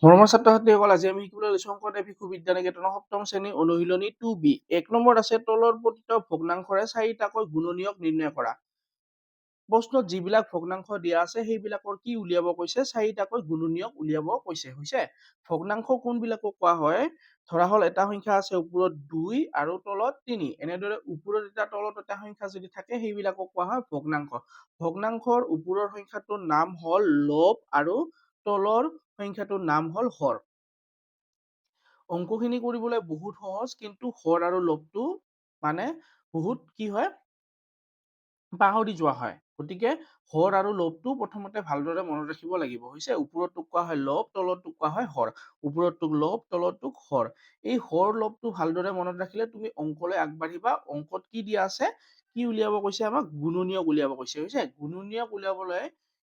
মৰমৰ ছাত্ৰ-ছাত্ৰীসকল, আজি আমি শিকিবলৈ লৈছো শংকৰদেৱ শিশু বিদ্যা নিকেতনৰ ৭ম শ্ৰেণীৰ অনুশীলনী 2B। ১ নম্বৰত আছে তলৰ প্ৰতিটো ভগ্নাংশৰে ৪টাকৈ গুণনীয়ক নিৰ্ণয় কৰা। প্ৰশ্নত যিবিলাক ভগ্নাংশ দিয়া আছে সেইবিলাকৰ কি উলিয়াব কৈছে, ৪টাকৈ গুণনীয়ক উলিয়াব কৈছে। হৈছে ভগ্নাংশ কোনবিলাকক কোৱা হয়? ধৰা হল এটা সংখ্যা আছে ওপৰত 2 আৰু তলত 3। এনেদৰে ওপৰত এটা তলত এটা সংখ্যা যদি থাকে সেইবিলাকক কোৱা হয় ভগ্নাংশ। ভগ্নাংশৰ ওপৰৰ সংখ্যাটোৰ নাম হল লব আৰু তলৰ সংখ্যাটোৰ নাম হল হৰ। অংকখিনি কৰিবলৈ বহুত সহজ, কিন্তু হৰ আৰু লবটো মানে বহুত কি হয়, পাহৰি যোৱা হয়। গতিকে হৰ আৰু লবটো প্ৰথমতে ভালদৰে মনত ৰাখিব লাগিব। হৈছে ওপৰতোক কোৱা হয় লব, তলতোক কোৱা হয় হৰ। ওপৰতোক লব, তলতোক হৰ। এই হৰ লবটো ভালদৰে মনত ৰাখিলে তুমি অংকলৈ আগবাঢ়িবা। অংকত কি দিয়া আছে, কি উলিয়াব কৈছে, আমাক গুণনীয়ক উলিয়াব কৈছে। হৈছে গুণনীয়ক উলিয়াবলৈ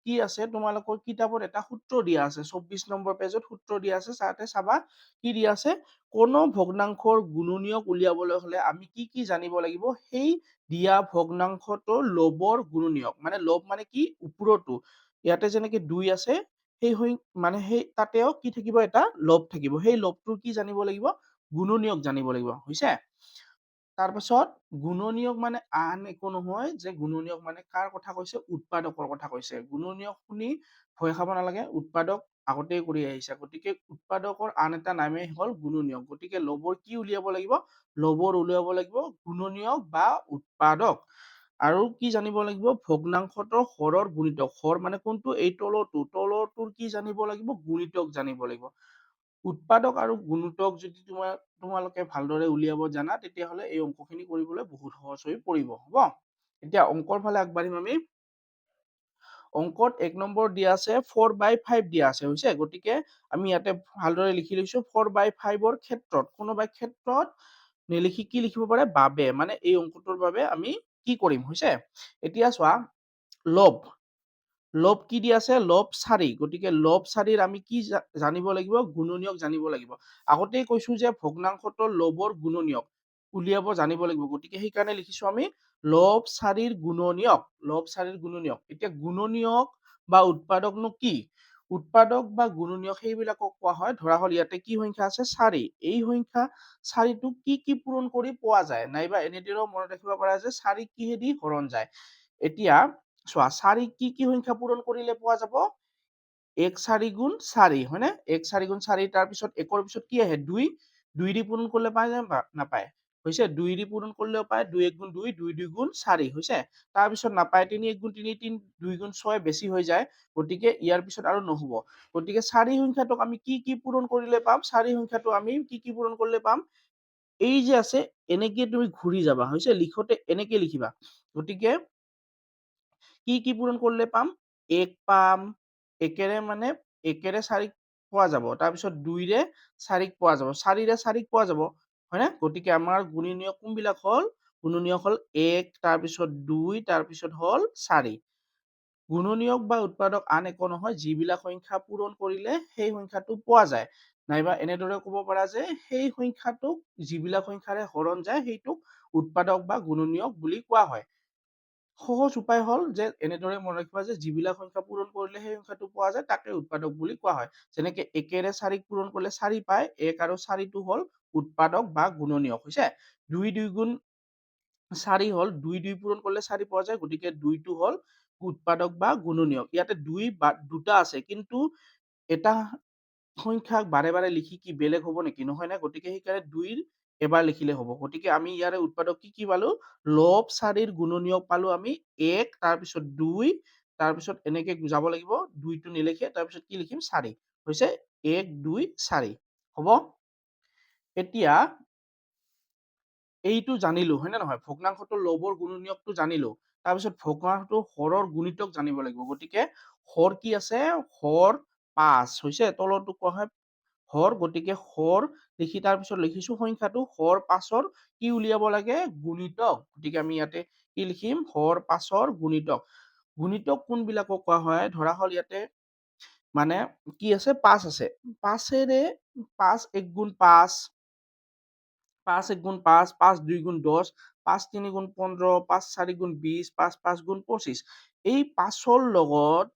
কি আছে, তোমালোকৰ কিতাপত এটা সূত্ৰ দিয়া আছে। ২৪ নম্বৰ পেজত সূত্ৰ দিয়া আছে, তাতে চাবা কি দিয়া আছে। কোনো ভগ্নাংশৰ গুণনীয়ক উলিয়াবলৈ হলে আমি কি জানিব লাগিব, সেই দিয়া ভগ্নাংশটোৰ লবৰ গুণনীয়ক। মানে লব মানে কি, ওপৰতো ইয়াতে যেনেকে 2 আছে সেই তাতেও কি থাকিব, এটা লব থাকিব। সেই লবটোৰ কি জানিব লাগিব, গুণনীয়ক জানিব লাগিব। হৈছে তাৰপাছত গুণনীয়ক মানে আন একো নহয়, যে গুণনীয়ক মানে কাৰ কথা কৈছে, উৎপাদকৰ কথা কৈছে। গুণনীয়ক শুনি ভয় খাব নালাগে, উৎপাদক আগতেই কৰি আহিছে। গতিকে উৎপাদকৰ আন এটা নামেই হল গুণনীয়ক। গতিকে লবৰ কি উলিয়াব লাগিব, লবৰ উলিয়াব লাগিব গুণনীয়ক বা উৎপাদক। আৰু কি জানিব লাগিব, ভগ্নাংশটোৰ হৰৰ গুণিতক। হৰ মানে কোনটো, এই তলৰটোৰ কি জানিব লাগিব, গুণিতক জানিব লাগিব। উৎপাদক আৰু গুণিতক যদি তোমালোকে ভালদৰে উলিয়াব জানা, তেতিয়াহলে এই অংকখিনি কৰিবলৈ বহুত সহজ হৈ পৰিব। হব, এতিয়া অংকৰ ফালে আগবাঢ়িম আমি। অংকত 1 নম্বৰ দিয়া আছে 4/5 দিয়া আছে। হৈছে গতিকে আমি ইয়াতে ভালদৰে লিখি লৈছো 4/5ৰ ক্ষেত্ৰত, কোনোবাই ক্ষেত্ৰত নিলিখি কি লিখিব পাৰে, বাবে। মানে এই অংকটোৰ বাবে আমি কি কৰিম। হৈছে এতিয়া চোৱা, লব কি দি আছে, লব 4। গতিকে লব 4ৰ আমি কি জানিব লাগিব, গুণনীয়ক জানিব লাগিব। আগতেই কৈছো যে ভগ্নাংশটোৰ লবৰ গুণনীয়ক উলিয়াব জানিব লাগিব। গতিকে সেইকাৰণে লিখিছো আমি লব 4ৰ গুণনীয়ক। লব 4ৰ গুণনীয়ক। এতিয়া গুণনীয়ক বা উৎপাদকনো কি, উৎপাদক বা গুণনীয়ক সেইবিলাকক কোৱা হয়, ধৰা হল ইয়াতে কি সংখ্যা আছে, 4। এই সংখ্যা 4টোক কি পূৰণ কৰি পোৱা যায়, নাইবা এনেদৰেও মনত ৰাখিব পাৰা যে 4 কিহেদি হৰণ যায়। এতিয়া চোৱা, 4 কি সংখ্যা পূৰণ কৰিলে পোৱা যাব, 1 4 গুণ 4। হয় নে, 1 4 গুণ 4। তাৰপিছত 1ৰ পিছত কি আহে, 2। 2 দি পূৰণ কৰিলে পায় নে নাপায়, হৈছে 2 দি পূৰণ কৰিলেও পায়, 2 1 গুণ 2, 2 2 গুণ 4। হৈছে তাৰপিছত নাপায়, 3 1 গুণ 3, 3 2 গুণ 6 বেছি হৈ যায়। গতিকে ইয়াৰ পিছত আৰু নহব। গতিকে 4 সংখ্যাটোক আমি কি পূৰণ কৰিলে পাম, 4 সংখ্যাটো আমি কি পূৰণ কৰিলে পাম, এই যে আছে এনেকে তুমি ঘূৰি যাবা। হৈছে লিখোতে এনেকে লিখিবা। গতিকে কি পূৰণ কৰিলে পাম, 1 পাম, 1ৰে মানে 1ৰে 4 পোৱা যাব। তাৰপিছত 2ৰে 4 পোৱা যাব, 4ৰে 4 পোৱা যাব। হয় নে, গতিকে আমাৰ গুণনীয়ক কোনবিলাক হল, গুণনীয়ক হল 1, তাৰপিছত 2, তাৰপিছত হল 4। গুণনীয়ক বা উৎপাদক আন একো নহয়, যিবিলাক সংখ্যা পূৰণ কৰিলে সেই সংখ্যাটো পোৱা যায়। নাইবা এনেদৰে কব পাৰা যে সেই সংখ্যাটোক যিবিলাক সংখ্যাৰে হৰণ যায় সেইটোক উৎপাদক বা গুণনীয়ক বুলি কোৱা হয়। সহজ উপায় হল যে এনেদৰে মনত ৰাখিবা যে যিবিলাক সংখ্যা পূৰণ কৰিলে সেই সংখ্যাটো পোৱা যায় তাকে উৎপাদক বুলি কোৱা হয়। যেনেকে 1ৰে 4 পূৰণ কৰিলে 4 পায়, 1 আৰু 4টো হল উৎপাদক বা গুণনীয়ক। হৈছে 2 2 গুণ 4 হল, 2 2 পূৰণ কৰিলে 4 পোৱা যায়। গতিকে 2টো হল উৎপাদক বা গুণনীয়ক। ইয়াতে 2 আছে, কিন্তু এটা সংখ্যাক বাৰে বাৰে লিখি কি বেলেগ হব নেকি, নহয় নে। গতিকে সেইকাৰণে 2 এবাৰ লিখিলে হব। গতিকে আমি ইয়াৰে উৎপাদক কি পালো, লব 4ৰ গুণনীয়ক পালো আমি 1, তাৰপিছত 2, তাৰপিছত এনেকে যাব লাগিব, 2টো নিলিখে, তাৰপিছত কি লিখিম, 4। হৈছে 1 2 4। হব, এতিয়া এইটো জানিলো, হয় নে নহয়, ভগ্নাংশটোৰ লবৰ গুণনীয়কটো জানিলো। তাৰপিছত ভগ্নাংশটোৰ হৰৰ গুণিতক জানিব লাগিব। গতিকে হৰ কি আছে, হৰ 5। হৈছে তলৰটো কোৱা হয় হৰ। গতিকে হৰ লিখি তাৰপিছত লিখিছো সংখ্যাটো হৰ 5ৰ কি উলিয়াব লাগে, গুণিতক। গতিকে আমি ইয়াতে কি লিখিম, হৰ 5ৰ গুণিতক। গুণিতক কোনবিলাকক কোৱা হয়, ধৰা হল ইয়াতে মানে কি আছে, 5 আছে, 5ৰে 5 1 গুণ 5, 5 1 গুণ 5, 5 2 গুণ 10, 5 3 গুণ 15, 5 4 গুণ 20, 5 5 গুণ 25। এই 5ৰ লগত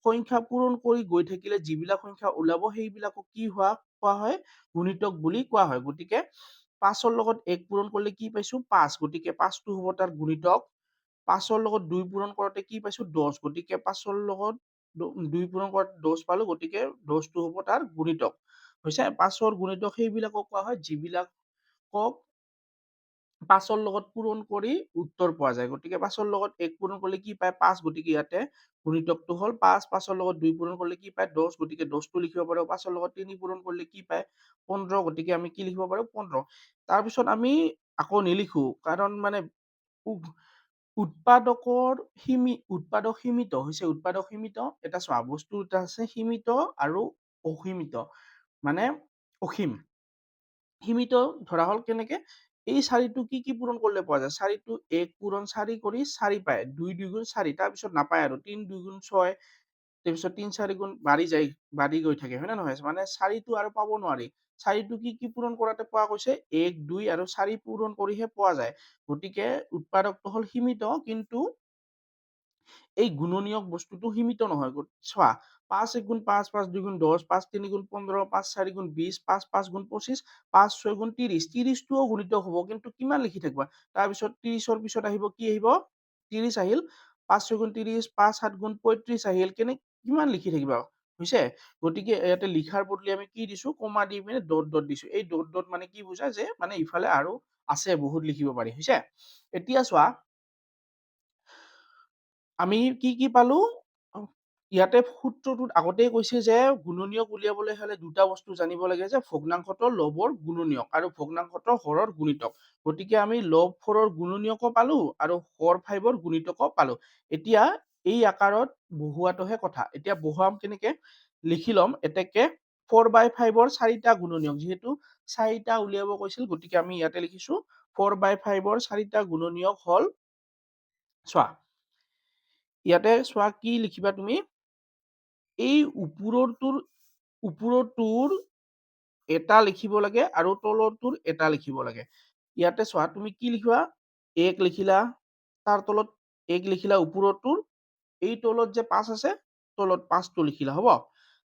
সংখ্যা পূৰণ কৰি গৈ থাকিলে যিবিলাক সংখ্যা ওলাব সেইবিলাকক কি কোৱা হয়, গুণিতক বুলি কোৱা হয়। গতিকে 5ৰ লগত 1 পূৰণ কৰিলে কি পাইছো 5, গতিকে 5টো হ'ব তাৰ গুণিতক। 5ৰ লগত 2 পূৰণ কৰোঁতে কি পাইছো 10, গতিকে 5ৰ লগত 2 পূৰণ কৰাত 10 পালো, গতিকে 10টো হ'ব তাৰ গুণিতক। হৈছে 5ৰ গুণিতক সেইবিলাকক কোৱা হয় যিবিলাকক 5ৰ লগত পূৰণ কৰি উত্তৰ পোৱা যায়। গতিকে 5ৰ লগত 1 পূৰণ কৰিলে কি পায় 5, গতিকে ইয়াতে গুণিতকটো হ'ল 5, 5ৰ লগত 2 পূৰণ কৰিলে কি পায় 10, গতিকে 10টো লিখিব পাৰো। 5ৰ লগত 3 পূৰণ কৰিলে কি পায় 15, গতিকে আমি কি লিখিব পাৰো 15। তাৰপিছত আমি আকৌ নিলিখো, কাৰণ মানে উৎপাদক সীমিত হৈছে, উৎপাদক সীমিত। এটা চোৱা বস্তু এটা আছে সীমিত আৰু অসীমিত, মানে অসীম। সীমিত ধৰা হ'ল কেনেকে, এই 4টো কি পূৰণ কৰিলে পোৱা যায়, 4টো 1 পূৰণ 4 কৰি 4 পায়, 2 2 গুণ 4, তাৰপিছত নাপায় আৰু 3 2 গুণ 6, তাৰপিছত 3 4 গুণ বাঢ়ি গৈ থাকে, হয় নে নহয়? মানে 4টো আৰু পাব নোৱাৰি। 4টো কি পূৰণ কৰাতে পোৱা গৈছে 1 2 আৰু 4 পূৰণ কৰিহে পোৱা যায়। গতিকে উৎপাদকটো হ'ল সীমিত, কিন্তু এই গুণনীয়ক বস্তুটো সীমিত নহয়। চোৱা 5 1 গুণ 5, 5 2 গুণ 10, 5 3 গুণ 15, 5 4 গুণ 20, 5 5 গুণ 25, 5 6 গুণ 30, 30টোও গুণিতক হ'ব, কিন্তু কিমান লিখি থাকিবা? তাৰপিছত 30ৰ পিছত আহিব কি আহিব 30 আহিল, 5 6 গুণ 30, 5 7 গুণ 35 আহিল, কিমান লিখি থাকিবা? হৈছে? গতিকে ইয়াতে লিখাৰ বদলি আমি কি দিছো কমা দি পিনে ডট ডট দিছো। এই ডট ডট মানে কি বুজায় যে মানে ইফালে আৰু আছে বহুত লিখিব পাৰি। হৈছে? এতিয়া চোৱা আমি কি পালো, ইয়াতে সূত্ৰটোত আগতেই কৈছে যে গুণনীয়ক উলিয়াবলৈ হলে দুটা বস্তু জানিব লাগে, যে ভগ্নাংশটোৰ লবৰ গুণনীয়ক আৰু ভগ্নাংশটোৰ হৰৰ গুণিতক। গতিকে আমি লব 4ৰ গুণনীয়কো পালো আৰু হৰ 5ৰ গুণিতকো পালো। এতিয়া এই আকাৰত বহুৱাটোহে কথা। এতিয়া বহুৱাম কেনেকে, লিখি লম এতেকে 4/5ৰ 4টা গুণনীয়ক, যিহেতু 4টা উলিয়াব কৈছিল, গতিকে আমি ইয়াতে লিখিছো 4/5ৰ 4টা গুণনীয়ক হল, চোৱা ইয়াতে চোৱা কি লিখিবা তুমি, এই ওপৰৰটোৰ এটা লিখিব লাগে আৰু তলৰটোৰ এটা লিখিব লাগে। ইয়াতে চোৱা তুমি কি লিখিবা 1 লিখিলা, তাৰ তলত 1 লিখিলা ওপৰৰটোৰ, এই তলত যে 5 আছে তলত 5টো লিখিলা, হ'ব?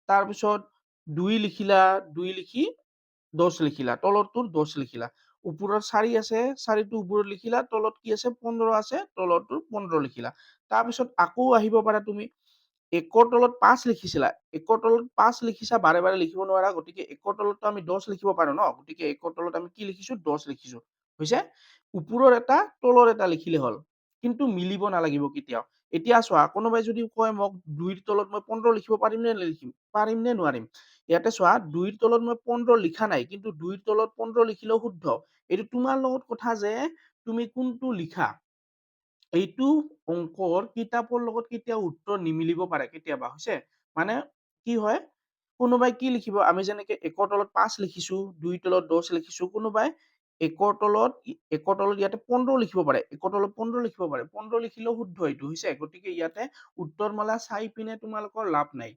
তাৰপিছত 2 লিখিলা, 2 লিখি 10 লিখিলা, তলৰটোৰ 10 লিখিলা। ওপৰত 4 আছে, 4টো ওপৰত লিখিলা, তলত কি আছে 15 আছে, তলৰটোৰ 15 লিখিলা। তাৰপিছত আকৌ আহিব পাৰা তুমি 1ৰ তলত 5 লিখিছিলা, 1ৰ তলত 5 লিখিছা, বাৰে বাৰে লিখিব নোৱাৰা, গতিকে 1ৰ তলতটো আমি 10 লিখিব পাৰো ন, গতিকে 1ৰ তলত আমি কি লিখিছো 10 লিখিছো। হৈছে? ওপৰৰ এটা তলৰ এটা লিখিলে হ'ল, কিন্তু মিলিব নালাগিব কেতিয়াও। এতিয়া চোৱা কোনোবাই যদি কয় মোক 2ৰ তলত মই 15 লিখিব পাৰিম নে নিলিখিম, পাৰিম নে নোৱাৰিম? ইয়াতে চোৱা 2ৰ তলত মই 15 লিখা নাই, কিন্তু 2ৰ তলত 15 লিখিলেও শুদ্ধ। এইটো তোমাৰ লগত কথা যে তুমি কোনটো লিখা। এইটো অংকৰ কিতাপৰ লগত কেতিয়াও উত্তৰ নিমিলিব পাৰে কেতিয়াবা। হৈছে? মানে কি হয়, কোনোবাই কি লিখিব, আমি যেনেকে 1ৰ তলত 5 লিখিছো, 2ৰ তলত 10 লিখিছো, কোনোবাই 1ৰ তলত ইয়াতে 15 লিখিব পাৰে, 1ৰ তলত 15 লিখিব পাৰে, 15 লিখিলেও শুদ্ধ এইটো। হৈছে? গতিকে ইয়াতে উত্তৰ মালা চাই পিনে তোমালোকৰ লাভ নাই।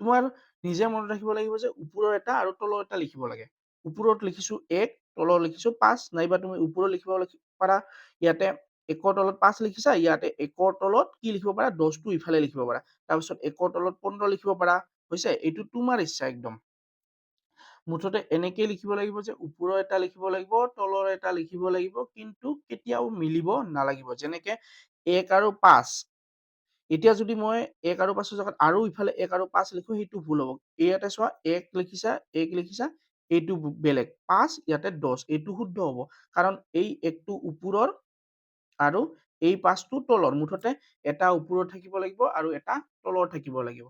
তোমাৰ নিজে মনত ৰাখিব লাগিব যে ওপৰৰ এটা আৰু তলৰ এটা লিখিব লাগে। ওপৰত লিখিছো 1, তলত লিখিছো 5, নাইবা তুমি ওপৰত লিখিব পাৰা, ইয়াতে 1ৰ তলত 5 লিখিছা, ইয়াতে 1ৰ তলত কি লিখিব পাৰা 10টো ইফালে লিখিব পাৰা, তাৰপিছত 1ৰ তলত 15 লিখিব পাৰা। হৈছে? এইটো তোমাৰ ইচ্ছা একদম। মুঠতে এনেকে লিখিব লাগিব যে ওপৰৰ এটা লিখিব লাগিব, তলৰ এটা লিখিব লাগিব, কিন্তু কেতিয়াও মিলিব নালাগিব। যেনেকে 1 আৰু 5, এতিয়া যদি মই 1 আৰু 5ৰ জেগাত আৰু ইফালে 1 আৰু 5 লিখো, সেইটো ভুল হ'ব। ইয়াতে চোৱা 1 লিখিছা, এইটো বেলেগ, 5 ইয়াতে 10, এইটো শুদ্ধ হ'ব, কাৰণ এই 1টো ওপৰৰ আৰু এই 5টো তলৰ, মুঠতে এটা ওপৰত থাকিব লাগিব আৰু এটা তলৰ থাকিব লাগিব।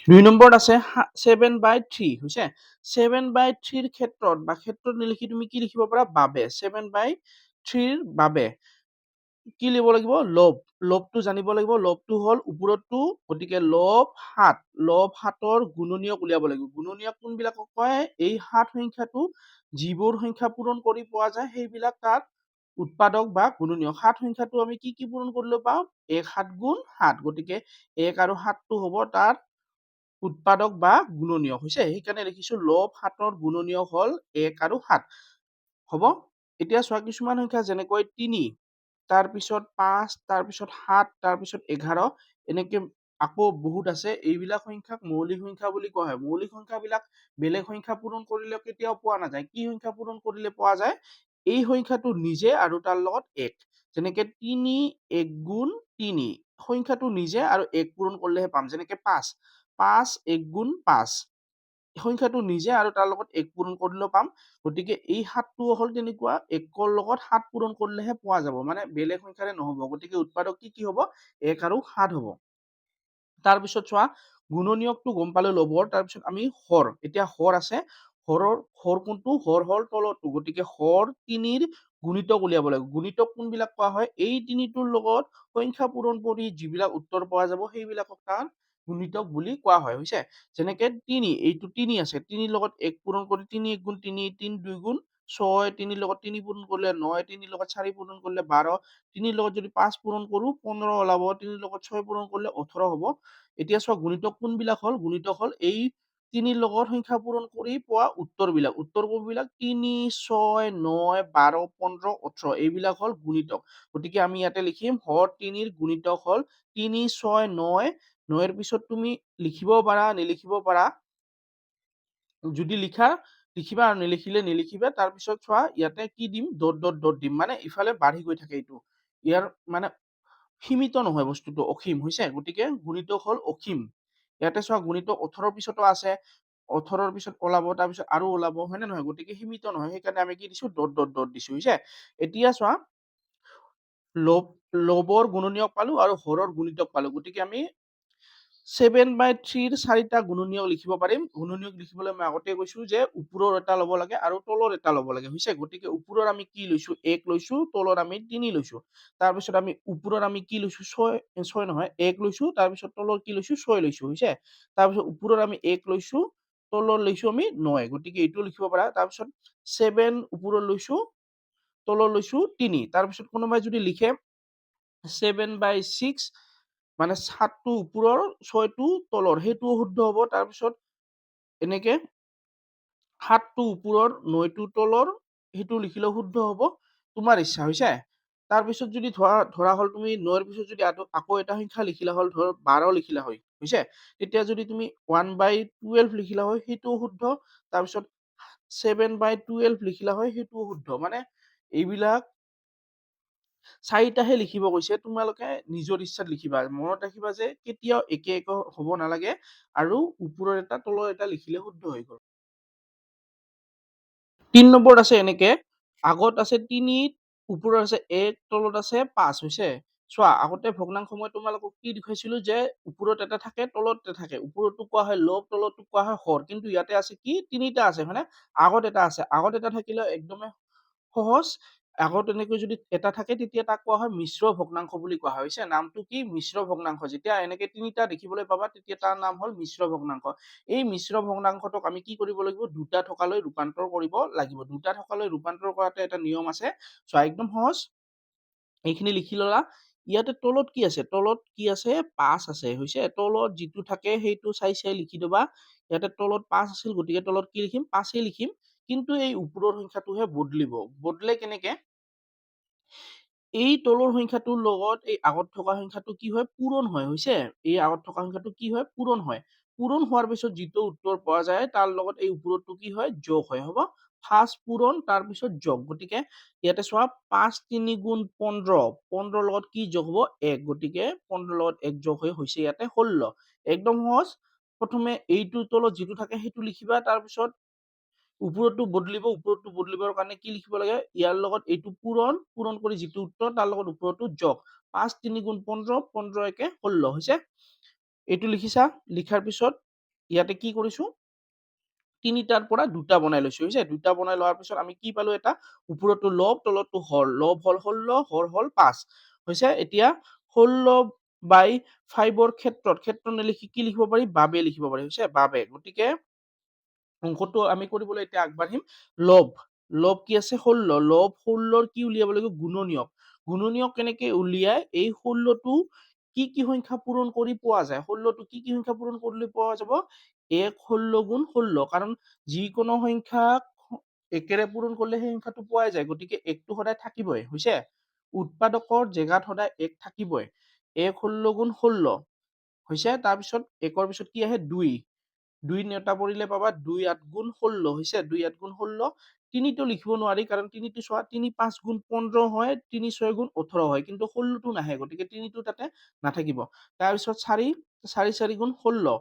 2 নম্বৰত আছে 7/3। হৈছে? 7/3ৰ ক্ষেত্ৰত নিলিখি তুমি কি লিখিব পাৰা বাবে, 7/3ৰ বাবে কি লিখিব লাগিব লবটো জানিব লাগিব। লবটো হ'ল ওপৰতটো, গতিকে লব 7, লব 7ৰ গুণনীয়ক উলিয়াব লাগিব। গুণনীয়ক কোনবিলাকক কয়, এই 7 সংখ্যাটো যিবোৰ সংখ্যা পূৰণ কৰি পোৱা যায় সেইবিলাক তাত উৎপাদক বা গুণনীয়ক। 7 সংখ্যাটো আমি কি পূৰণ কৰিলে পাওঁ 1 7 গুণ 7, গতিকে 1 আৰু 7টো হ'ব তাৰ উৎপাদক বা গুণনীয়ক। হৈছে? সেইকাৰণে লিখিছো লব 7ৰ গুণনীয়ক হ'ল 1 আৰু 7। হ'ব? এতিয়া চোৱা কিছুমান সংখ্যা যেনেকৈ 3, তাৰপিছত 5, তাৰপিছত 7, তাৰপিছত 11, এনেকে আকৌ বহুত আছে। এইবিলাক সংখ্যাক মৌলিক সংখ্যা বুলি কোৱা হয়। মৌলিক সংখ্যাবিলাক বেলেগ সংখ্যা পূৰণ কৰিলে কেতিয়াও পোৱা নাযায়। কি সংখ্যা পূৰণ কৰিলে পোৱা যায়? এই সংখ্যাটো নিজে আৰু তাৰ লগত ১। যেনেকে ৩ ১ গুণ ৩ সংখ্যাটো নিজে আৰু ১ পূৰণ কৰিলেহে পাম। যেনেকে ৫ ৫ ১ গুণ ৫ সংখ্যাটো নিজে আৰু তাৰ লগত ১ পূৰণ কৰিলেও পাম। গতিকে এই ৭টো হ'ল তেনেকুৱা ১ৰ লগত ৭ পূৰণ কৰিলেহে পোৱা যাব। মানে বেলেগ সংখ্যাৰে নহ'ব। গতিকে উৎপাদক কি হ'ব? ১ আৰু ৭ হ'ব। তাৰপিছত চোৱা গুণনীয়কটো গম পালো লবৰ, তাৰপিছত আমি হৰ। এতিয়া হৰ আছে, হৰ কোনটো? হৰ হ'ল তলৰটো। গতিকে হৰ ৩ৰ গুণিতক উলিয়াব লাগিব। গুণিতক কোনবিলাক কোৱা হয়? এই তিনিটোৰ লগত সংখ্যা পূৰণ কৰি যিবিলাক উত্তৰ পোৱা যাব সেইবিলাকক তাৰ গুণিতক বুলি কোৱা হয়। হৈছে? যেনেকে ৩ এইটো ৩ আছে, ৩ৰ লগত ১ পূৰণ কৰি ৩ ১ গুণ ৩ ৩ ২ গুণ ৬ ৩ৰ লগত ৩ পূৰণ কৰিলে ৯ ৩ৰ লগত ৪ পূৰণ কৰিলে ১২ ৩ৰ লগত যদি ৫ পূৰণ কৰো ১৫ ওলাব, ৩ৰ লগত ৬ পূৰণ কৰিলে ১৮ হ'ব। এতিয়া চোৱা গুণিতক কোনবিলাক হ'ল? গুণিতক হ'ল এই ৩ৰ লগত সংখ্যা পূৰণ কৰি পোৱা উত্তৰবিলাক। উত্তৰ কোনবিলাক? ৩ ৬ ৯ ১২ ১৫ ১৮ এইবিলাক হ'ল গুণিতক। গতিকে আমি ইয়াতে লিখিম হৰ ৩ৰ গুণিতক হ'ল ৩ ৬ ৯ ৯ৰ পিছত তুমি লিখিবও পাৰা, নিলিখিবও পাৰা। যদি লিখা লিখিবা আৰু নিলিখিলে নিলিখিবা। তাৰপিছত চোৱা ইয়াতে কি দিম? ডট ডট ডট দিম। মানে ইফালে বাঢ়ি গৈ থাকে এইটো। ইয়াৰ মানে সীমিত নহয় বস্তুটো, অসীম। হৈছে? গতিকে গুণিতক হ'ল অসীম। ইয়াতে চোৱা গুণিতক ১৮ৰ পিছতো আছে। ১৮ৰ পিছত ওলাব, তাৰপিছত আৰু ওলাব, হয় নে নহয়? গতিকে সীমিত নহয়। সেইকাৰণে আমি কি দিছো? ডট ডট ডট দিছো। হৈছে? এতিয়া চোৱা লবৰ গুণনীয়ক পালো আৰু হৰৰ গুণিতক পালো। গতিকে আমি 7/3 ৰ 4টা গুণনীয়ক লিখিব পাৰিম। গুণনীয়ক লিখিবলৈ মই আগতে কৈছো যে ওপৰৰ এটা ল'ব লাগে আৰু তলৰ এটা ল'ব লাগে। হৈছে? গতিকে ওপৰৰ আমি কি লৈছো? ১ লৈছো, তলৰ আমি ৩ লৈছো। তাৰপিছত আমি ওপৰৰ আমি কি লৈছো? ৬ নহয় ১ লৈছো, তাৰপিছত তলৰ কি লৈছো? ৬ লৈছো। হৈছে? তাৰপিছত ওপৰৰ আমি ১ লৈছো, তলৰ লৈছো আমি ৯। গতিকে এইটো লিখিব পাৰা। তাৰপিছত 7 ওপৰৰ লৈছো, তলৰ লৈছো ৩। তাৰপিছত কোনোবাই যদি লিখে 7/6 মানে ৭টো ওপৰৰ ৬টো তলৰ, সেইটোও শুদ্ধ হ'ব। তাৰপিছত এনেকে ৭টো ওপৰৰ ৯টো তলৰ, সেইটো লিখিলেও শুদ্ধ হ'ব। তোমাৰ ইচ্ছা। হৈছে? তাৰপিছত যদি ধৰা হ'ল তুমি ৯ৰ পিছত যদি আকৌ এটা সংখ্যা লিখিলা হ'ল, ধৰ ১২ লিখিলা হয়। হৈছে? তেতিয়া যদি তুমি 1/12 লিখিলা হয় সেইটোও শুদ্ধ। তাৰপিছত 7/12 লিখিলা হয় সেইটোও শুদ্ধ। মানে এইবিলাক ৪টাহে লিখিব কৈছে। তোমালোকে নিজৰ ইচ্ছাত লিখিবা। মনত ৰাখিবা যে কেতিয়াও একে একে হ'ব নালাগে আৰু ওপৰৰ এটা তলৰ এটা লিখিলে শুদ্ধ হৈ গ'ল। ৩ নম্বৰত আছে এনেকে, আগত আছে ৩, ওপৰত আছে ১, তলত আছে ৫। হৈছে? চোৱা আগতে ভগ্নাংশ মই তোমালোকক কি দেখুৱাইছিলো যে ওপৰত এটা থাকে, তলত এটা থাকে। ওপৰতটো কোৱা হয় লব, তলতটো কোৱা হয় হৰ। কিন্তু ইয়াতে আছে কি? ৩টা আছে, হয়নে? আগত এটা আছে। আগত এটা থাকিলে একদমেই সহজ। আগত এনেকৈ যদি এটা থাকে তেতিয়া তাক কোৱা হয় মিশ্ৰ ভগ্নাংশ বুলি কোৱা হয়। হৈছে? নামটো কি? মিশ্ৰ ভগ্নাংশ। যেতিয়া এনেকে ৩টা দেখিবলৈ পাবা তেতিয়া তাৰ নাম হ'ল মিশ্ৰ ভগ্নাংশ। এই মিশ্ৰ ভগ্নাংশটোক আমি কি কৰিব লাগিব? দুটা থকালৈ ৰূপান্তৰ কৰিব লাগিব। দুটা থকালৈ ৰূপান্তৰ কৰাটো এটা নিয়ম আছে। চোৱা একদম সহজ। এইখিনি লিখি ললা। ইয়াতে তলত কি আছে? তলত কি আছে? ৫ আছে। হৈছে? তলত যিটো থাকে সেইটো চাই চাই লিখি দিবা। ইয়াতে তলত ৫ আছিল, গতিকে তলত কি লিখিম? ৫ লিখিম। কিন্তু এই ওপৰৰ সংখ্যাটোহে বদলিব। বদলে কেনেকে? এই তলৰ সংখ্যাটোৰ লগত এই আগত থকা সংখ্যাটো কি হয়? পূৰণ হয়। হৈছে? এই আগত থকা সংখ্যাটো কি হয়? পূৰণ হয়। পূৰণ হোৱাৰ পিছত যিটো উত্তৰ পোৱা যায় তাৰ লগত এই ওপৰতটো কি হয়? যোগ হয়। হ'ব? ফাৰ্ষ্ট পূৰণ, তাৰপিছত যোগ। গতিকে ইয়াতে চোৱা ৫ ৩ গুণ ১৫, ১৫ৰ লগত কি যোগ হ'ব? ১। গতিকে ১৫ৰ লগত ১ যোগ হৈ হৈছে ইয়াতে ১৬। একদম সহজ। প্ৰথমে এইটোৰ তলত যিটো থাকে সেইটো লিখিবা, তাৰপিছত ওপৰতটো বদলিব। ওপৰতটো বদলিবৰ কাৰণে কি লিখিব লাগে? ইয়াৰ লগত এইটো পূৰণ কৰি যিটো উত্তৰ তাৰ লগত ওপৰতটো যোগ। ৫ ৩ গুণ ১৫, ১৫ একে ১৬। হৈছে? এইটো লিখিছা। লিখাৰ পিছত ইয়াতে কি কৰিছো? ৩টাৰ পৰা ২টা বনাই লৈছো। হৈছে? ২টা বনাই লোৱাৰ পিছত আমি কি পালো? এটা ওপৰতটো লব, তলতটো হৰ। লব হ'ল 16, হৰ হ'ল ৫। হৈছে? এতিয়া 16/5ৰ ক্ষেত্ৰত নিলিখি কি লিখিব পাৰি? বাবে লিখিব পাৰি। হৈছে? বাবে। গতিকে অংকটো আমি কৰিবলৈ এতিয়া আগবাঢ়িম। লব কি আছে? 16। লব 16ৰ কি উলিয়াব লাগিব? গুণনীয়ক। গুণনীয়ক কেনেকে উলিয়াই? এই 16টো কি কি সংখ্যা পূৰণ কৰি পোৱা যায়? 16টো কি কি সংখ্যা পূৰণ কৰিলে পোৱা যাব? ১ 16 গুণ 16। কাৰণ যিকোনো সংখ্যাক একেৰে পূৰণ কৰিলে সেই সংখ্যাটো পোৱাই যায়। গতিকে ১টো সদায় থাকিবই। হৈছে? উৎপাদকৰ জেগাত সদায় ১ থাকিবই। ১ 16 গুণ 16। হৈছে। তাৰপিছত 1ৰ পিছত কি আহে 2, 2 নেওতা পৰিলে পাবা 2 8 গুণ 16 হৈছে। 2 8 গুণ 16, 3টো লিখিব নোৱাৰি কাৰণ 3টো চোৱা 3 5 গুণ 15 হয়, 3 6 গুণ 18 হয়, কিন্তু 16টো নাহে, গতিকে 3টো তাতে নাথাকিব। তাৰপিছত 4 4 4 গুণ 16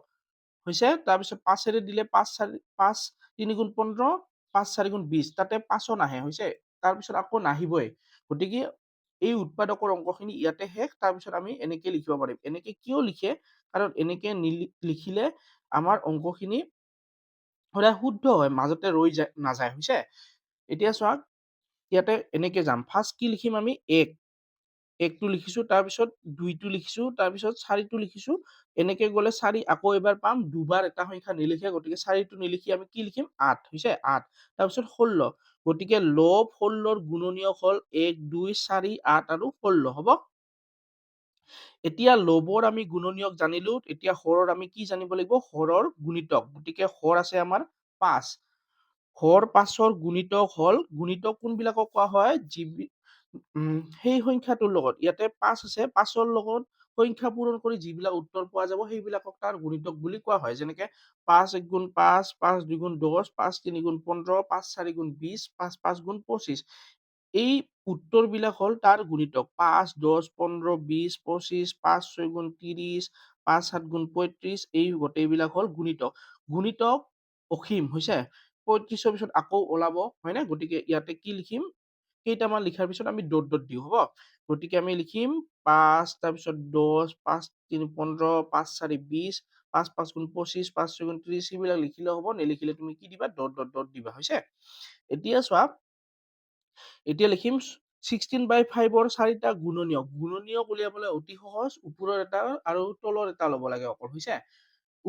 হৈছে। তাৰপিছত 5ৰে দিলে 5 3 গুণ 15, 5 4 গুণ 20, তাতে 5ও নাহে হৈছে। তাৰপিছত আকৌ নাহিবই, গতিকে এই উৎপাদকৰ অংকখিনি ইয়াতে শেষ। তাৰপিছত আমি এনেকে লিখিব পাৰিম। এনেকে কিয় লিখে, কাৰণ এনেকে লিখিলে আমাৰ অংকখিনি সদায় শুদ্ধ হয়, মাজতে ৰৈ নাযায় হৈছে। এতিয়া চোৱা ইয়াতে এনেকে যাম, ফাৰ্ষ্ট কি লিখিম আমি 1, 1টো লিখিছো, তাৰপিছত 2টো লিখিছো, তাৰপিছত 4টো লিখিছো। এনেকে গ'লে 4 আকৌ এবাৰ পাম, দুবাৰ এটা সংখ্যা নিলিখে, গতিকে 4টো নিলিখি আমি কি লিখিম 8 হৈছে 8। তাৰপিছত 16, গতিকে লব 16ৰ গুণনীয়ক হ'ল 1 2 4 8 আৰু 16 হ'ব। এতিয়া লবৰ আমি গুণনীয়ক জানিলো, এতিয়া হৰৰ আমি কি জানিব লাগিব, হৰৰ গুণিতক। গতিকে হৰ আছে আমাৰ 5, হৰ 5ৰ গুণিতক হ'ল, গুণিতক কোনবিলাকক কোৱা হয়, সেই সংখ্যাটোৰ লগত, ইয়াতে 5 আছে, 5ৰ লগত সংখ্যা পূৰণ কৰি যিবিলাক উত্তৰ পোৱা যাব সেইবিলাকক তাৰ গুণিতক বুলি কোৱা হয়। যেনেকে 5 1 গুণ 5, 5 2 গুণ 10, 5 3 গুণ 15, 5 4 গুণ 20, 5 5 গুণ 25, এই উত্তৰবিলাক হ'ল তাৰ গুণিতক। 5 10 15 20 25, 5 6 গুণ 30, 5 7 গুণ 35, এই গোটেইবিলাক হ'ল গুণিতক। গুণিতক অসীম হৈছে। 35ৰ পিছত আকৌ ওলাব হয়নে, গতিকে ইয়াতে কি লিখিম, কেইটামান লিখাৰ পিছত আমি ডট ডট দিওঁ হ'ব। গতিকে আমি লিখিম 5, তাৰপিছত 10, 5 3 15, 5 4 20, 5 5 গুণ 25, 5 6 গুণ 30, সেইবিলাক লিখিলেও হ'ব, নিলিখিলে তুমি কি দিবা, ডট ডট ডট দিবা হৈছে। এতিয়া চোৱা, এতিয়া লিখিম 16/5ৰ 4টা গুণনীয়ক। গুণনীয়ক উলিয়াবলৈ অতি সহজ, ওপৰৰ এটা আৰু তলৰ এটা ল'ব লাগে অকল হৈছে।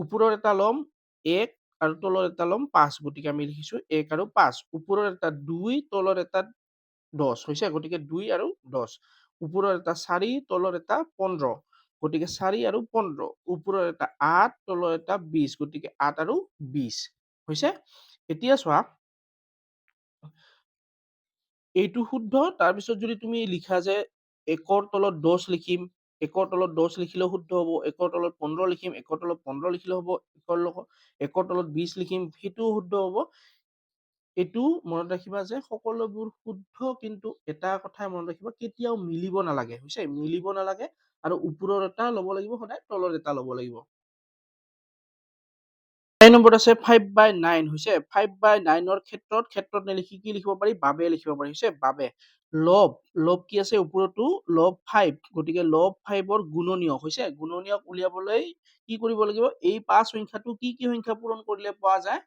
ওপৰৰ এটা ল'ম 1 আৰু তলৰ এটা ল'ম 5, গতিকে আমি লিখিছো 1 আৰু 5। ওপৰৰ এটা 2, তলৰ এটা 10 হৈছে, গতিকে 2 আৰু 10। ওপৰৰ এটা 4, তলৰ এটা 15, গতিকে 4 আৰু 15। ওপৰৰ এটা 8, তলৰ এটা 20, গতিকে 8 আৰু 20 হৈছে। এতিয়া চোৱা, এইটো শুদ্ধ। তাৰপিছত যদি তুমি লিখা যে 1ৰ তলত 10 লিখিম, 1ৰ তলত 10 লিখিলেও শুদ্ধ হ'ব, 1ৰ তলত 15 লিখিম, 1ৰ তলত 15 লিখিলেও হ'ব, 1ৰ তলত 20 লিখিম, সেইটোও শুদ্ধ হ'ব। এইটো মনত ৰাখিবা যে সকলোবোৰ শুদ্ধ, কিন্তু এটা কথাই মনত ৰাখিবা, কেতিয়াও মিলিব নালাগে হৈছে, মিলিব নালাগে। আৰু ওপৰৰ এটা ল'ব লাগিব সদায়, তলৰ এটা ল'ব লাগিব। 9 নম্বৰত আছে 5/9 হৈছে। 5/9ৰ ক্ষেত্ৰত নিলিখি কি লিখিব পাৰি, বাবে লিখিব পাৰি হৈছে, বাবে। লব, লব কি আছে ওপৰতো, লব 5, গতিকে লব 5ৰ গুণনীয়ক হৈছে। গুণনীয়ক উলিয়াবলৈ কি কৰিব লাগিব, এই 5 সংখ্যাটো কি কি সংখ্যা পূৰণ কৰিলে পোৱা যায়,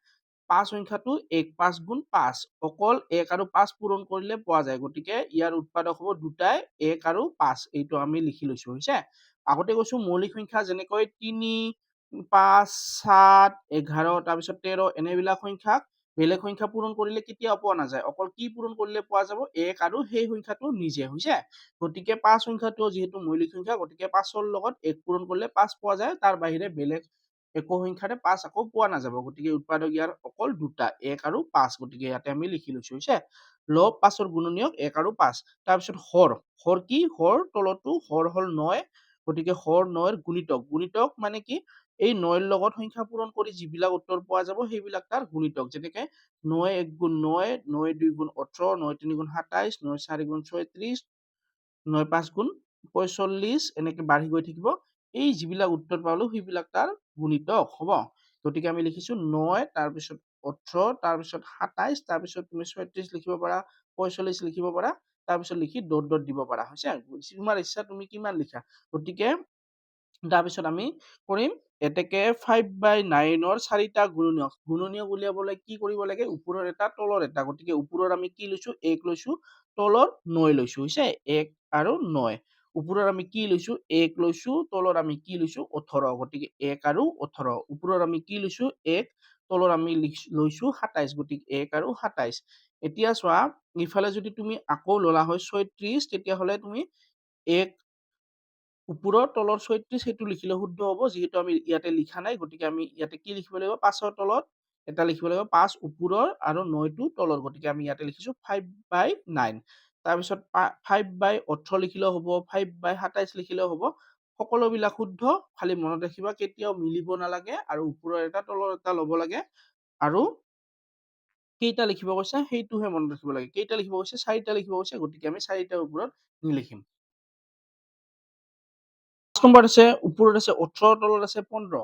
5 সংখ্যাটো 1 5 গুণ 5, অকল 1 আৰু 5 পূৰণ কৰিলে পোৱা যায়, গতিকে ইয়াৰ উৎপাদক হ'ব দুটাই 1 আৰু 5, এইটো আমি লিখি লৈছো হৈছে। আগতে কৈছো মৌলিক সংখ্যা যেনেকৈ 3 5 7 11, তাৰপিছত 13, এনেবিলাক সংখ্যাক বেলেগ সংখ্যা পূৰণ কৰিলে কেতিয়াও পোৱা নাযায়, অকল কি পূৰণ কৰিলে পোৱা যাব, 1 আৰু সেই সংখ্যাটো নিজে হৈছে। গতিকে 5 সংখ্যাটো যিহেতু মৌলিক সংখ্যা, গতিকে 5ৰ লগত 1 পূৰণ কৰিলে 5 পোৱা যায়, তাৰ বাহিৰে বেলেগ একো সংখ্যাৰে 5 আকৌ পোৱা নাযাব, গতিকে উৎপাদক ইয়াৰ অকল দুটা, 1 আৰু 5, গতিকে ইয়াতে আমি লিখি লৈছো হৈছে। লব 5ৰ গুণনীয়ক 1 আৰু 5। তাৰপিছত হৰ, হৰ কি, হৰ তলতো হৰ হ'ল 9, গতিকে হৰ 9ৰ গুণিতক। গুণিতক মানে কি, এই 9ৰ লগত সংখ্যা পূৰণ কৰি যিবিলাক উত্তৰ পোৱা যাব সেইবিলাক তাৰ গুণিতক। যেনেকে 9 1 গুণ 9, 9 2 গুণ 18, 9 3 গুণ 27, 9 4 গুণ 36, 9 5 গুণ 45, এনেকে বাঢ়ি গৈ থাকিব। এই যিবিলাক উত্তৰ পালো সেইবিলাক তাৰ গুণিতক হ'ব। গতিকে আমি লিখিছো 9, তাৰপিছত 18, তাৰপিছত 27, তাৰপিছত তুমি 36 লিখিব পাৰা, 45 লিখিব পাৰা, তাৰপিছত লিখি ডট ডট দিব পাৰা হৈছে। তোমাৰ ইচ্ছা তুমি কিমান লিখা। গতিকে তাৰপিছত আমি কৰিম, এতেকে 5/9ৰ 4টা গুণনীয়ক। গুণনীয়ক উলিয়াবলৈ কি কৰিব লাগে, ওপৰৰ এটা তলৰ এটা, গতিকে ওপৰৰ আমি কি লৈছো, 1 লৈছো, তলৰ 9 লৈছো হৈছে, 1 আৰু 9। ওপৰৰ আমি কি লৈছো, 1 লৈছো, তলৰ আমি কি লৈছো, 18, গতিকে 1 আৰু 18। ওপৰৰ আমি কি লৈছো, 1, তলৰ আমি লৈছো 27, গতিকে 1 আৰু 27। এতিয়া চোৱা, ইফালে যদি তুমি আকৌ ললা হয় 36, তেতিয়াহ'লে তুমি 1 ওপৰৰ তলৰ 36, সেইটো লিখিলে শুদ্ধ হ'ব, যিহেতু আমি ইয়াতে লিখা নাই, গতিকে আমি ইয়াতে কি লিখিব লাগিব, 5ৰ তলত এটা লিখিব লাগিব, 5 ওপৰৰ আৰু 9টো তলৰ, গতিকে আমি ইয়াতে লিখিছো 5/9। তাৰপিছত 5/18 লিখিলেও হ'ব, 5/27 লিখিলেও হ'ব, সকলোবিলাক শুদ্ধ, খালি মনত ৰাখিবা কেতিয়াও মিলিব নালাগে আৰু ওপৰৰ এটা তলৰ এটা ল'ব লাগে আৰু কেইটা লিখিব কৈছে সেইটোহে মনত ৰাখিব লাগে। কেইটা লিখিব কৈছে? 4টা লিখিব কৈছে, গতিকে আমি 4টাৰ ওপৰত নিলিখিম। 5 নম্বৰত আছে, ওপৰত আছে 18, তলত আছে 15।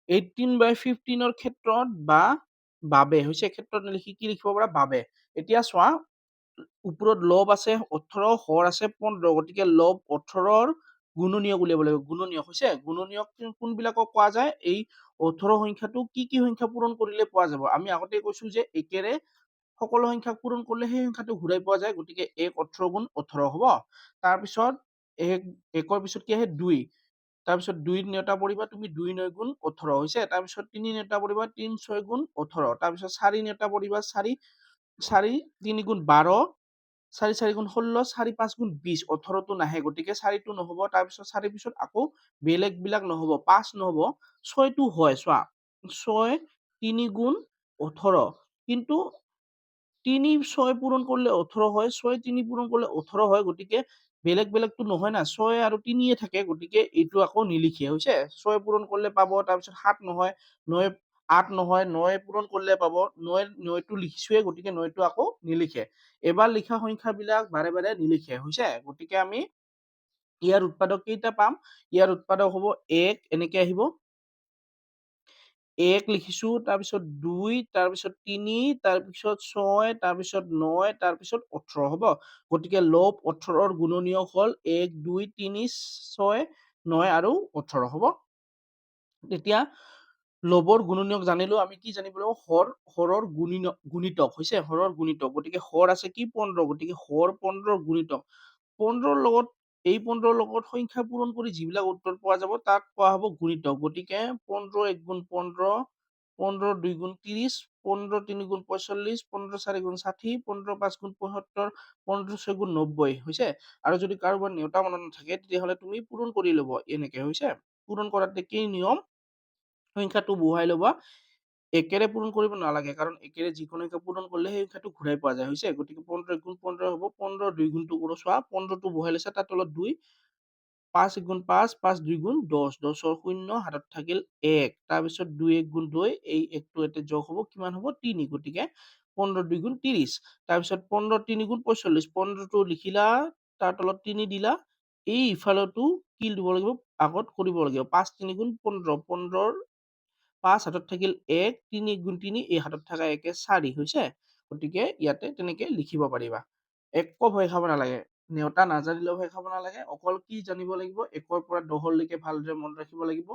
18/15 ক্ষেত্ৰত বা বাবে হৈছে, ক্ষেত্ৰত নিলিখি কি লিখিব পাৰা? বাবে। এতিয়া চোৱা, ওপৰত লব আছে 18, হৰ আছে 15, গতিকে লব 18ৰ গুণনীয়ক উলিয়াব লাগিব। গুণনীয়ক হৈছে, গুণনীয়ক কোনবিলাকক কোৱা যায়? এই 18 সংখ্যাটো কি কি সংখ্যা পূৰণ কৰিলে পোৱা যাব? আমি আগতে কৈছো যে একেৰে সকলো সংখ্যাক পূৰণ কৰিলে সেই সংখ্যাটো ঘূৰাই পোৱা যায়, গতিকে 1 18 গুণ 18 হ'ব। তাৰপিছত 1ৰ পিছত কি আহে? 2, তাৰপিছত 2 নেওতা পৰিবা তুমি, 2 9 গুণ 18 হৈছে। তাৰপিছত 3 নেওতা পৰিবা, 3 6 গুণ 18। তাৰপিছত 4 নেওতা পৰিবা, 4 3 গুণ 12, 4 4 গুণ 16, 4 5 গুণ 20, 18টো নাহে, গতিকে 4টো নহ'ব। তাৰপিছত 4 পিছত আকৌ বেলেগ বিলাক নহ'ব, 5 নহ'ব, 6টো হয়। চোৱা, 6 3 গুণ 18, কিন্তু 3 6 পূৰণ কৰিলে 18 হয়, 6 3 পূৰণ কৰিলে 18 হয়, গতিকে বেলেগ বেলেগটো নহয় না, 6 আৰু 3 থাকে, গতিকে এইটো আকৌ নিলিখে হৈছে। 6 পূৰণ কৰিলে পাব, তাৰপিছত 7 নহয়, 9 8 নহয়, 9 পূৰণ কৰিলে পাব, 9টো লিখিছোৱে, গতিকে 9টো আকৌ নিলিখে। এবাৰ লিখা সংখ্যাবিলাক বাৰে বাৰে নিলিখে হৈছে, গতিকে আমি ইয়াৰ উৎপাদক কেইটা পাম? ইয়াৰ উৎপাদক হ'ব 1, এনেকে আহিব, 1 লিখিছো, তাৰপিছত 2, তাৰপিছত 3, তাৰপিছত 6, তাৰপিছত 9, তাৰপিছত 18 হ'ব। গতিকে লব 18ৰ গুণনীয়ক হ'ল 1 2 3 6 9 আৰু 18 হ'ব। তেতিয়া লবৰ গুণনীয়ক জানিলো, আমি কি জানিব লাগিব? হৰৰ গুণিতক হৈছে, হৰৰ গুণিতক, গতিকে হৰ আছে কি? 15, গতিকে হৰ 15ৰ গুণিতক। 15ৰ লগত এই 15ৰ লগত সংখ্যা পূৰণ কৰি যিবিলাক উত্তৰ পোৱা যাব তাক কোৱা হ'ব গুণিতক। গতিকে 15 1 গুণ 15, 15 2 গুণ 30, 15 3 গুণ 45, 15 4 গুণ 60, 15 5 গুণ 75, 15 6 গুণ 90 হৈছে। আৰু যদি কাৰোবাৰ নেওতা মনত নাথাকে তেতিয়াহ'লে তুমি পূৰণ কৰি ল'ব, এনেকে হৈছে। পূৰণ কৰাতে কি নিয়ম? সংখ্যাটো বহুৱাই ল'বা, একেৰে পূৰণ কৰিব নালাগে, কাৰণ একেৰে যিকোনো সংখ্যা পূৰণ কৰিলে সেই সংখ্যাটো ঘূৰাই পোৱা যায় হৈছে। গতিকে 15 1 গুণ 15 হ'ব, 15 2 গুণটো কৰো চোৱা, 15টো বহাই লৈছা, তাৰ তলত 2, 5 1 গুণ 5, 5 2 গুণ 10, 10ৰ 0 হাতত থাকিল 1, তাৰপিছত 2 1 গুণ 2, এই 1টো ইয়াতে যোগ হ'ব, কিমান হ'ব? 3, গতিকে 15 2 গুণ 30, তাৰপিছত 15 3 গুণ 45, 15টো লিখিলা, তাৰ তলত 3 দিলা, এই ইফালতো কি দিব লাগিব? আগত কৰিব লাগিব, 5 3 গুণ 15, 15ৰ 5 হাতত থাকিল 1, 3 1 গুণ 3, এই হাতত থকা 1 4 হৈছে। গতিকে ইয়াতে তেনেকে লিখিব পাৰিবা, একো ভয় খাব নালাগে। নেওতা নাজানিলেও ভয় খাব নালাগে, অকল কি জানিব লাগিব? 1ৰ পৰা 10লৈকে ভালদৰে মনত ৰাখিব লাগিব,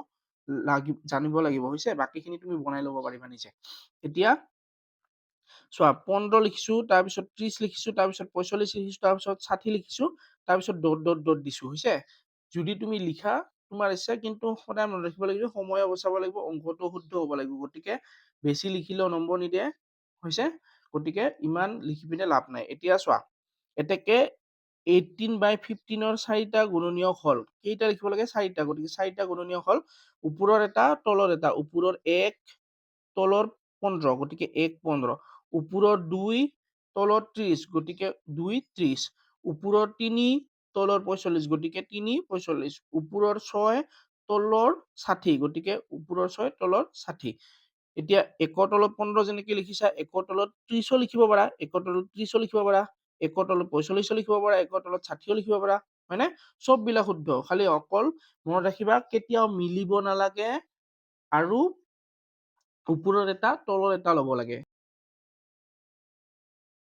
জানিব লাগিব হৈছে। বাকীখিনি তুমি বনাই ল'ব পাৰিবা নিজে। এতিয়া চোৱা, 15 লিখিছো, তাৰপিছত 30 লিখিছো, তাৰপিছত 45 লিখিছো, তাৰপিছত 60 লিখিছো, তাৰপিছত ডট ডট ডট দিছো হৈছে। যদি তুমি লিখা তোমাৰ ইচ্ছা, কিন্তু সদায় মনত ৰাখিব লাগিব, সময় বচাব লাগিব, অংকটো শুদ্ধ হ'ব লাগিব। গতিকে বেছি লিখিলেও নম্বৰ নিদিয়ে হৈছে, গতিকে ইমান লিখি পিনে লাভ নাই। এতিয়া চোৱা, এতেকে 18/15ৰ 4টা গুণনীয়ক হ'ল, কেইটা লিখিব লাগে? 4টা, গতিকে 4টা গুণনীয়ক হ'ল, ওপৰৰ এটা তলৰ এটা, ওপৰৰ 1 তলৰ 15, গতিকে 1 15, ওপৰৰ 2 তলৰ 30, গতিকে 2 30, ওপৰৰ 3 তলৰ 45, গতিকে 3 45, ওপৰৰ 6 তলৰ 60, গতিকে ওপৰৰ 6 তলৰ 60। এতিয়া 1ৰ তলত 15 যেনেকে লিখিছা, 1ৰ তলত 30 লিখিব পাৰা, 1ৰ তলত 30 লিখিব পাৰা, 1ৰ তলত 45 লিখিব পাৰা, 1ৰ তলত 60 লিখিব পাৰা, হয়নে? চব বিলাক শুদ্ধ, খালি অকল মনত ৰাখিবা কেতিয়াও মিলিব নালাগে আৰু ওপৰৰ এটা তলৰ এটা ল'ব লাগে।